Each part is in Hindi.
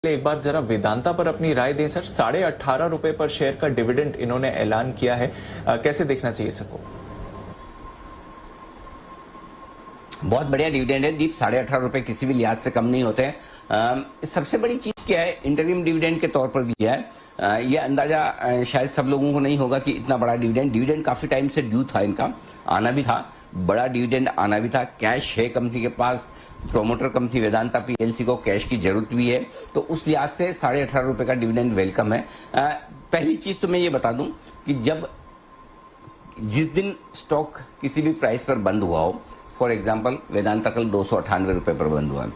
एक बार जरा वेदांता पर अपनी राय दें सर। 18.5 रुपए पर शेयर का डिविडेंड इन्होंने ऐलान किया है, कैसे देखना चाहिए सबको? बहुत बढ़िया डिविडेंड है दीप। 18.5 रुपए किसी भी लिहाज से कम नहीं होते हैं। सबसे बड़ी चीज क्या है, इंटरिम डिविडेंड के तौर पर दिया है। ये अंदाजा शायद सब लोगों को नहीं होगा कि इतना बड़ा डिविडेंड काफी टाइम से ड्यू था, इनका आना भी था, बड़ा डिविडेंड आना भी था। कैश है कंपनी के पास, प्रोमोटर कंपनी वेदांता पीएलसी को कैश की जरूरत भी है, तो उस लिहाज से 18.5 रुपए का डिविडेंड वेलकम है। पहली चीज तो मैं ये बता दूं कि जिस दिन स्टॉक किसी भी प्राइस पर बंद हुआ हो, फॉर एग्जांपल वेदांता कल 298 रुपए पर बंद हुआ है,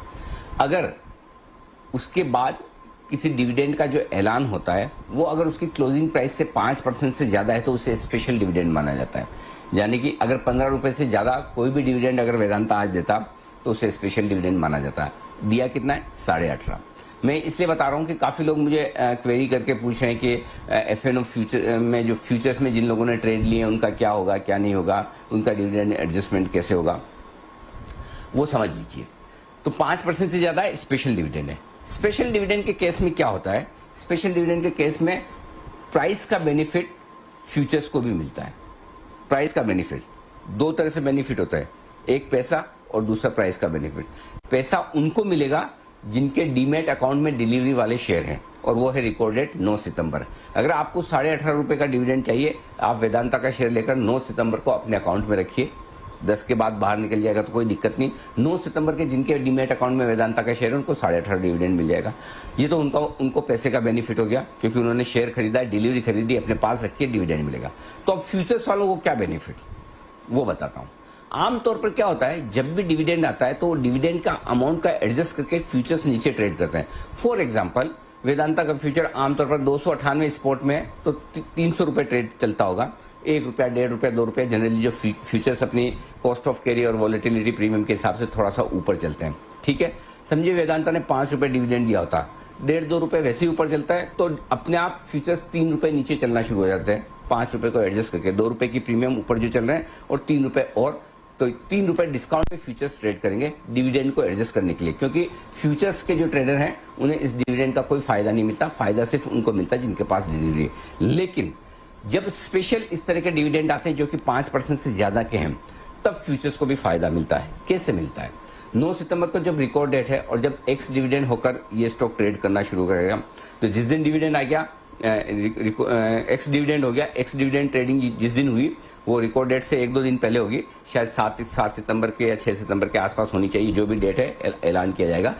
अगर उसके बाद किसी डिविडेंड का जो ऐलान होता है वो अगर उसकी क्लोजिंग प्राइस से 5% से ज्यादा है तो उसे स्पेशल डिविडेंड माना जाता है। यानी कि अगर 15 रुपए से ज्यादा कोई भी डिविडेंड अगर वेदांता आज देता तो उसे स्पेशल डिविडेंड माना जाता है। दिया कितना है? 18.5। मैं इसलिए बता रहा हूं कि काफी लोग मुझे क्वेरी करके पूछ रहे हैं कि एफएनओ फ्यूचर में, जो फ्यूचर्स में जिन लोगों ने ट्रेड लिए उनका क्या होगा, क्या नहीं होगा, उनका डिविडेंड एडजस्टमेंट कैसे होगा, वो समझ लीजिए। तो 5% से ज्यादा स्पेशल डिविडेंड है। स्पेशल डिविडेंड के केस में क्या होता है? स्पेशल डिविडेंड के केस में प्राइस का बेनिफिट फ्यूचर्स को भी मिलता है। प्राइस का बेनिफिट दो तरह से बेनिफिट होता है, एक पैसा और दूसरा प्राइस का बेनिफिट। पैसा उनको मिलेगा जिनके डीमैट अकाउंट में डिलीवरी वाले शेयर हैं, और वो है रिकॉर्ड डेट 9 सितंबर। अगर आपको 18.5 का डिविडेंड चाहिए, आप वेदांता का शेयर लेकर 9 सितंबर को अपने अकाउंट में रखिए। 10 के बाद बाहर निकल जाएगा तो कोई दिक्कत नहीं। 9 सितंबर के जिनके डीमैट अकाउंट में वेदांता का शेयर है उनको 18.5 डिविडेंड मिल जाएगा। ये तो उनको पैसे का बेनिफिट हो गया, क्योंकि उन्होंने शेयर खरीदा, डिलीवरी खरीदी, अपने पास रखी है, डिविडेंड मिलेगा। तो अब फ्यूचर्स वालों को क्या बेनिफिट, वो बताता हूं। आमतौर पर क्या होता है, जब भी डिविडेंड आता है तो डिविडेंड का अमाउंट का एडजस्ट करके फ्यूचर्स नीचे ट्रेड करते हैं। फॉर एग्जांपल वेदांता का फ्यूचर आमतौर पर 298 स्पॉट में है तो 300 रुपए ट्रेड चलता होगा। 1 रुपया, 1.5 रुपया, 2 रुपया जनरली जो फ्यूचर्स अपनी कॉस्ट ऑफ कैरी और वॉलेटिलिटी प्रीमियम के हिसाब से थोड़ा सा ऊपर चलते हैं। ठीक है, समझिए वेदांता ने 5 रुपए डिविडेंड दिया होता, 1.5-2 रुपए वैसे ही ऊपर चलता है तो अपने आप फ्यूचर्स 3 रुपए नीचे चलना शुरू हो जाते हैं। 5 रुपए को एडजस्ट करके 2 रुपए की प्रीमियम ऊपर जो चल रहे हैं और 3 रुपए और, तो 3 रुपए डिस्काउंट पे फ्यूचर्स ट्रेड करेंगे डिविडेंड को एडजस्ट करने के लिए, क्योंकि फ्यूचर्स के जो ट्रेडर हैं उन्हें इस डिविडेंड का कोई फायदा नहीं मिलता, फायदा सिर्फ उनको मिलता है जिनके पास डिलीवरी है। लेकिन जब स्पेशल इस तरह के डिविडेंड आते हैं जो कि 5% से ज्यादा के हैं, तब फ्यूचर्स को भी फायदा मिलता है। कैसे मिलता है? 9 सितंबर को जब रिकॉर्ड डेट है और जब एक्स डिविडेंड होकर ये स्टॉक ट्रेड करना शुरू करेगा, तो जिस दिन डिविडेंड आ गया, एक्स डिविडेंड हो गया, एक्स डिविडेंड ट्रेडिंग जिस दिन हुई वो रिकॉर्ड डेट से 1-2 दिन पहले होगी, शायद 7 सितंबर के या 6 सितंबर के आसपास होनी चाहिए, जो भी डेट है ऐलान किया जाएगा।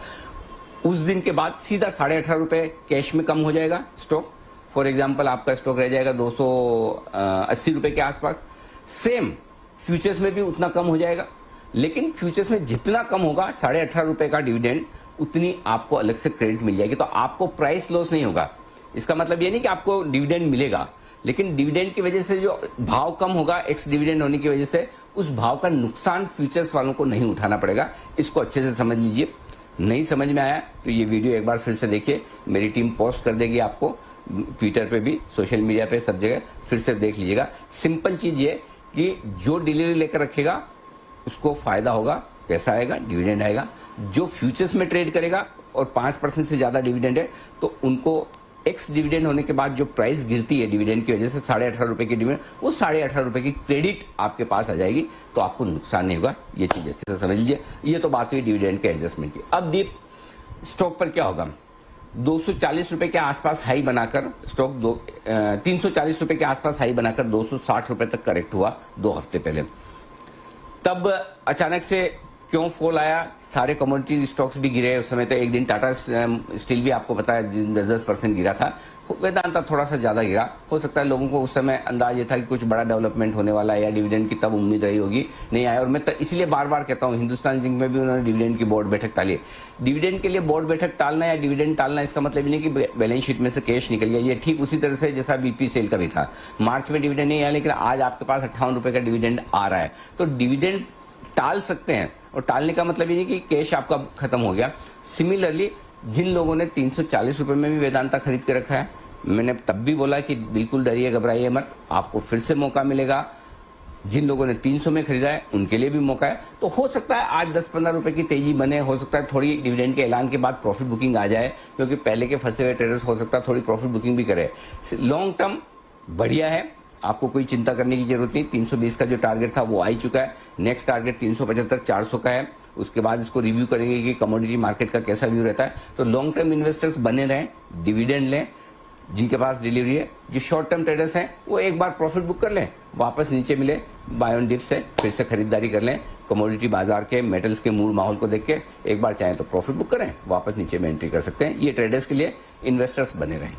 उस दिन के बाद सीधा 18.5 रुपए कैश में कम हो जाएगा स्टॉक। फॉर एग्जाम्पल आपका स्टॉक रह जाएगा 280 रुपए के आसपास। सेम फ्यूचर्स में भी उतना कम हो जाएगा, लेकिन फ्यूचर्स में जितना कम होगा 18.5 रुपए का डिविडेंड उतनी आपको अलग से क्रेडिट मिल जाएगी। तो आपको प्राइस लॉस नहीं होगा। इसका मतलब ये नहीं कि आपको डिविडेंड मिलेगा, लेकिन डिविडेंड की वजह से जो भाव कम होगा एक्स डिविडेंड होने की वजह से, उस भाव का नुकसान फ्यूचर्स वालों को नहीं उठाना पड़ेगा। इसको अच्छे से समझ लीजिए। नहीं समझ में आया तो ये वीडियो एक बार फिर से देखिए, मेरी टीम पोस्ट कर देगी आपको ट्विटर पे भी, सोशल मीडिया पे, सब जगह फिर से देख लीजिएगा। सिंपल चीज ये कि जो डिलीवरी लेकर रखेगा उसको फायदा होगा, पैसा आएगा, डिविडेंड आएगा। जो फ्यूचर्स में ट्रेड करेगा और 5% से ज्यादा डिविडेंड है तो उनको एक्स डिविडेंड होने के बाद जो प्राइस गिरती है डिविडेंड की वजह से 18.5 रुपए की डिविडेंड, वो 18.5 रुपए की क्रेडिट आपके पास आ जाएगी, तो आपको नुकसान नहीं होगा। ये चीज अच्छे से समझ लीजिए। ये तो बात हुई डिविडेंड के एडजस्टमेंट की। अब दीप स्टॉक पर क्या होगा? 240 रुपए के आसपास हाई बनाकर स्टॉक 340 रुपए के आसपास हाई बनाकर 260 रुपए तक करेक्ट हुआ 2 हफ्ते पहले। तब अचानक से क्यों फॉल आया? सारे कमोडिटी स्टॉक्स भी गिरे उस समय। तो एक दिन टाटा स्टील भी आपको पता है 10% गिरा था। वेदांता थोड़ा सा ज्यादा गिरा। हो सकता है लोगों को उस समय अंदाज ये था कि कुछ बड़ा डेवलपमेंट होने वाला है या डिविडेंड की तब उम्मीद रही होगी, नहीं आया। और मैं इसलिए बार बार कहता हूं, हिंदुस्तान जिंक में भी उन्होंने डिविडेंड की बोर्ड बैठक टाली। डिविडेंड के लिए बोर्ड बैठक टालना या डिविडेंड टालना इसका मतलब नहीं कि बैलेंस शीट में से कैश निकल गया। ये ठीक उसी तरह से जैसा बीपी सेल का भी था। मार्च में डिविडेंड नहीं आया, लेकिन आज आपके पास 58 रुपए का डिविडेंड आ रहा है, तो डिविडेंड टाल सकते हैं। और टालने का मतलब ये नहीं कि कैश आपका खत्म हो गया। सिमिलरली जिन लोगों ने 340 रुपए में भी वेदांता खरीद के रखा है, मैंने तब भी बोला कि बिल्कुल डरिए घबराइए मत, आपको फिर से मौका मिलेगा जिन लोगों ने 300 में खरीदा है उनके लिए भी मौका है। तो हो सकता है आज 10-15 रुपए की तेजी बने, हो सकता है थोड़ी डिविडेंड के ऐलान के बाद प्रॉफिट बुकिंग आ जाए, क्योंकि पहले के फंसे हुए ट्रेडर्स हो सकता है थोड़ी प्रॉफिट बुकिंग भी करे। लॉन्ग टर्म बढ़िया है, आपको कोई चिंता करने की जरूरत नहीं। 320 का जो टारगेट था वो आ ही चुका है। नेक्स्ट टारगेट 375-400 का है। उसके बाद इसको रिव्यू करेंगे कि कमोडिटी मार्केट का कैसा व्यू रहता है। तो लॉन्ग टर्म इन्वेस्टर्स बने रहें, डिविडेंड लें, जिनके पास डिलीवरी है। जो शॉर्ट टर्म ट्रेडर्स हैं वो एक बार प्रॉफिट बुक कर लें, वापस नीचे मिले बाय ऑन डिप से फिर से खरीदारी कर लें। कमोडिटी बाजार के मेटल्स के मूड माहौल को देख के एक बार चाहें तो प्रॉफिट बुक करें, वापस नीचे में एंट्री कर सकते हैं। ये ट्रेडर्स के लिए, इन्वेस्टर्स बने रहें।